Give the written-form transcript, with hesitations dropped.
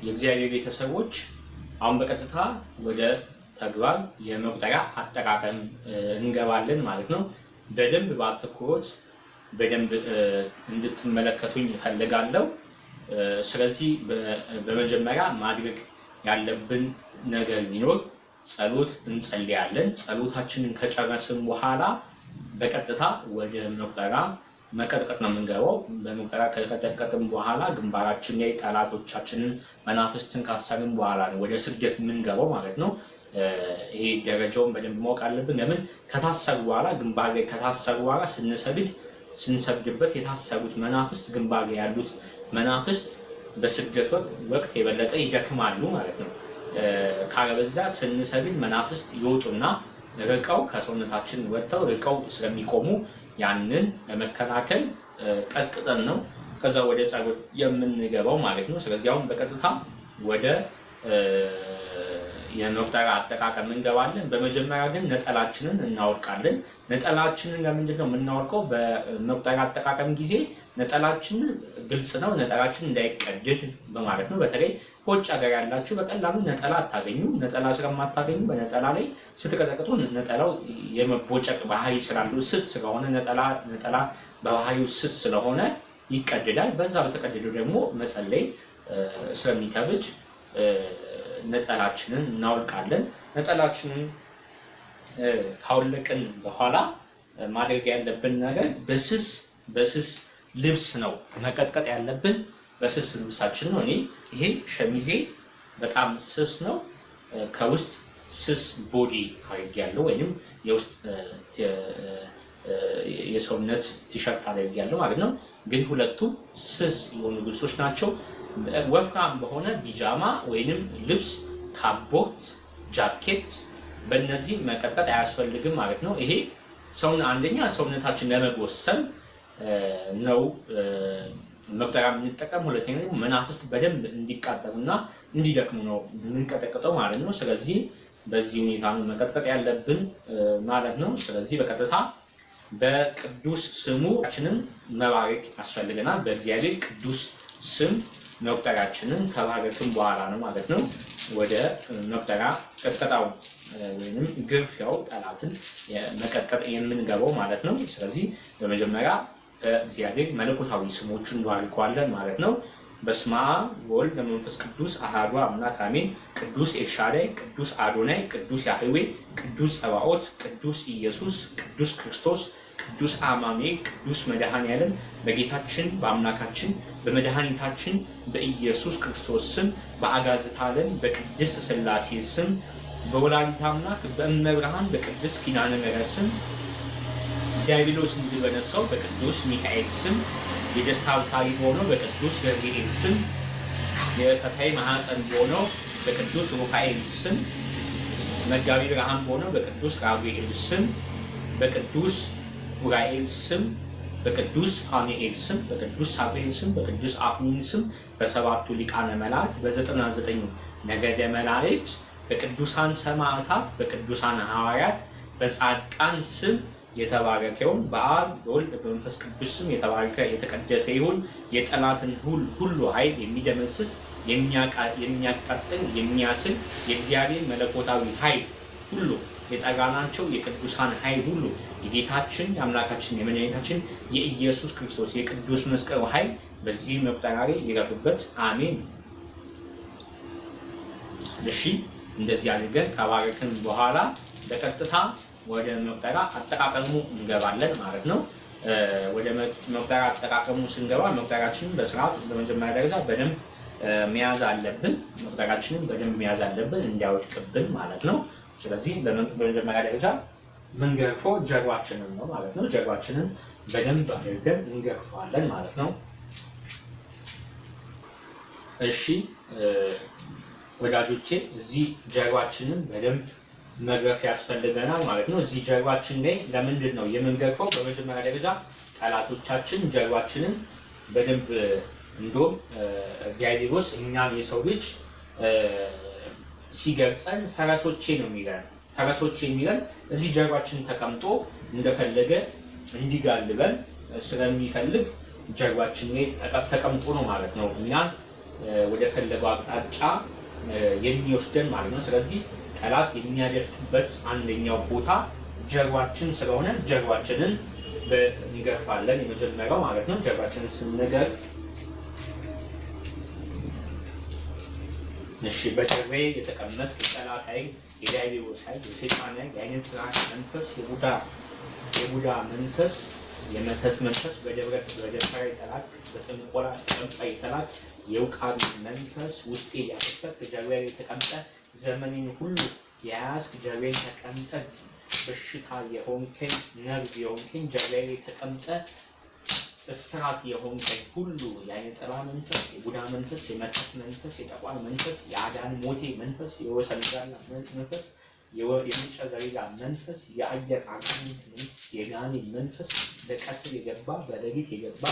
የእግዚአብሔር ቤተሰቦች አሁን በቀጥታ ወደ ተግባር የመቁጠሪያ አጠቃቀም እንገባለን ማለት ነው። በደንብ በአትኩሮት በደንብ እንድትመለከቱኝ እፈልጋለሁ። ስለዚህ በመጀመሪያ ማድረግ ያለብን ነገር ቢኖር ጸሎት እንጸልያለን። ጸሎታችንን ከጨረስን በኋላ በቀጥታ ወደ መቁጠሪያ መቀጥቀጥ ነው የምንገባው። በመቁጠሪያ ከቀጠቀጥን በኋላ ግንባራችን ላይ ጠላቶቻችንን መናፍስትን ካሰርን በኋላ ነው ወደ ስግደት የምንገባው ማለት ነው። ይሄ ደረጃውን በደንብ ማወቅ አለብን። ለምን ከታሰሩ በኋላ ግንባር ላይ ከታሰሩ በኋላ ስንሰግድበት የታሰሩት መናፍስት ግንባር ላይ ያሉት መናፍስት በስግደት ወቅት የበለጠ ይደክማሉ ማለት ነው። ካለበዛ ስንሰግድ መናፍስት ይወጡና ርቀው ከሰውነታችን ወጥተው ርቀው ስለሚቆሙ ያንን ለመከላከል ቀጥቅጠን ነው ከዛ ወደ ጸሎት የምንገባው ማለት ነው። ስለዚህ አሁን በቀጥታ ወደ የመቁጠሪያ አጠቃቀም እንገባለን። በመጀመሪያ ግን ነጠላችንን እናወልቃለን። ነጠላችንን ለምንድን ነው የምናወልቀው? በመቁጠሪያ አጠቃቀም ጊዜ ነጠላችንን ግልጽ ነው ነጠላችን እንዳይቀደድ በማለት ነው። በተለይ በውጭ ሀገር ያላችሁ በቀላሉ ነጠላ አታገኙ። ነጠላ ስለማታገኙ በነጠላ ላይ ስትቀጠቅጡ ነጠላው የመቦጨቅ ባህሪ ስላለው ስስ ስለሆነ ነጠላ በባህሪው ስስ ስለሆነ ይቀደዳል። በዛ በተቀደደው ደግሞ መጸለይ ስለሚከብድ ነጠላችንን እናወልቃለን። ነጠላችንን ካወለቅን በኋላ ማድረግ ያለብን ነገር በስስ ልብስ ነው መቀጥቀጥ ያለብን። በስስ ልብሳችን ነው። ይሄ ሸሚዜ በጣም ስስ ነው። ከውስጥ ስስ ቦዲ አድርጌያለሁ ወይንም የውስጥ የሰውነት ቲሸርት አድርጌያለሁ ማለት ነው። ግን ሁለቱም ስስ የሆኑ ልብሶች ናቸው። ወፍራም በሆነ ቢጃማ ወይንም ልብስ፣ ካቦት፣ ጃኬት በእነዚህ መቀጥቀጥ አያስፈልግም ማለት ነው። ይሄ አንደኛ ሰውነታችን ለመጎሰም ነው መቁጠሪያ የምንጠቀም። ሁለተኛ ደግሞ መናፍስት በደንብ እንዲቃጠሉና እንዲደክሙ ነው የምንቀጠቅጠው ማለት ነው። ስለዚህ በዚህ ሁኔታ ነው መቀጥቀጥ ያለብን ማለት ነው። ስለዚህ በቀጥታ በቅዱስ ስሙችንን መባረክ ያስፈልገናል። በእግዚአብሔር ቅዱስ ስም መቁጠሪያችንን ከባረክን በኋላ ነው ማለት ነው ወደ መቁጠሪያ ቅጥቀጣው ወይንም ግርፊያው ጠላትን መቀጥቀጥ የምንገባው ማለት ነው። ስለዚህ በመጀመሪያ እግዚአብሔር መለኮታዊ ስሞቹን እንባርከዋለን ማለት ነው። በስመ አብ ወወልድ ወመንፈስ ቅዱስ አሐዱ አምላክ አሜን። ቅዱስ ኤልሻዳይ፣ ቅዱስ አዶናይ፣ ቅዱስ ያህዌ፣ ቅዱስ ጸባኦት፣ ቅዱስ ኢየሱስ፣ ቅዱስ ክርስቶስ፣ ቅዱስ አማኑኤል፣ ቅዱስ መድኃኔዓለም በጌታችን በአምላካችን በመድኃኒታችን በኢየሱስ ክርስቶስ ስም በአጋዕዝተ ዓለም በቅድስት ሥላሴ ስም በወላዲተ አምላክ በእመብርሃን በቅድስት ኪዳነ ምሕረት ስም ዲያብሎስ ድል በነሳው በቅዱስ ሚካኤል ስም የደስታ አብሳሪ በሆነው በቅዱስ ገብርኤል ስም የፈታይ ማኅፀን በሆነው በቅዱስ ሩፋኤል ስም መጋቢ ብርሃን በሆነው በቅዱስ ራጉኤል ስም በቅዱስ ኡራኤል ስም በቅዱስ ፋኑኤል ስም በቅዱስ ሳሙኤል ስም በቅዱስ አፍኒን ስም በሰባቱ ሊቃነ መላእክት በ99 ነገደ መላእክት በቅዱሳን ሰማዕታት በቅዱሳን ሐዋርያት በጻድቃን ስም የተባረከውን በአብ በወልድ በመንፈስ ቅዱስ ስም የተባረከ የተቀደሰ ይሁን። የጠላትን ሁሉ ኃይል የሚደመስስ የሚያቃጥል የሚያስል የእግዚአብሔር መለኮታዊ ኃይል ሁሉ የጠራናቸው የቅዱሳን ኃይል ሁሉ የጌታችን የአምላካችን የመድኃኒታችን የኢየሱስ ክርስቶስ የቅዱስ መስቀሉ ኃይል በዚህ መቁጠሪያ ላይ ይረፍበት። አሜን። እሺ እንደዚህ አድርገን ከባረክን በኋላ በቀጥታ ወደ መቁጠሪያ አጠቃቀሙ እንገባለን ማለት ነው። ወደ መቁጠሪያ አጠቃቀሙ ስንገባ መቁጠሪያችንን በስርዓት በመጀመሪያ ደረጃ በደንብ መያዝ አለብን። መቁጠሪያችንን በደንብ መያዝ አለብን እንዲያወድቅብን ማለት ነው። ስለዚህ በመጀመሪያ ደረጃ ምንገርፈው ጀርባችንን ነው ማለት ነው። ጀርባችንን በደንብ አድርገን እንገርፈዋለን ማለት ነው። እሺ ወዳጆቼ እዚህ ጀርባችንን በደንብ መግረፍ ያስፈልገናል ማለት ነው። እዚህ ጀርባችን ላይ ለምንድን ነው የምንገርፈው? በመጀመሪያ ደረጃ ጠላቶቻችን ጀርባችንን በደንብ እንደውም ዲያብሎስ እኛም የሰው ልጅ ሲገርጸን ፈረሶቼ ነው የሚለን። ፈረሶቼ የሚለን እዚህ ጀርባችን ተቀምጦ እንደፈለገ እንዲጋልበን ስለሚፈልግ ጀርባችን ላይ ተቀምጦ ነው ማለት ነው እኛን ወደ ፈለገው አቅጣጫ የሚወስደን ማለት ነው። ስለዚህ ጠላት የሚያደፍጥበት አንደኛው ቦታ ጀርባችን ስለሆነ ጀርባችንን እንገርፋለን። የመጀመሪያው ማለት ነው። ጀርባችንን ስንገርፍ እሺ በጀርባዬ የተቀመጥክ የጠላት ኃይል፣ የዲያብሎስ ኃይል፣ የሰይጣን ኃይል፣ የዓይነ ጥላት መንፈስ፣ የቡዳ መንፈስ፣ የመተት መንፈስ፣ በደብተራ የተላክ፣ በጥንቆላ ጠንቋይ የተላክ የውቃቢ መንፈስ ውስጤ ያፈሰክ ጀርባዬ የተቀመጠ ዘመኔን ሁሉ የያዝክ ጀርባዬን ተቀምጠ በሽታ የሆንከኝ ነርቭ የሆንከኝ ጀርባዬ የተቀምጠ እስራት የሆንከኝ ሁሉ የዓይነ ጥላ መንፈስ፣ የቡዳ መንፈስ፣ የመተት መንፈስ፣ የጠቋር መንፈስ፣ የአዳን ሞቴ መንፈስ፣ የወሰንጋላ መንፈስ፣ የምንጨ ዘሪጋ መንፈስ፣ የአየር አጋንንት መንፈስ፣ የጋኔን መንፈስ በቀትር የገባ በሌሊት የገባ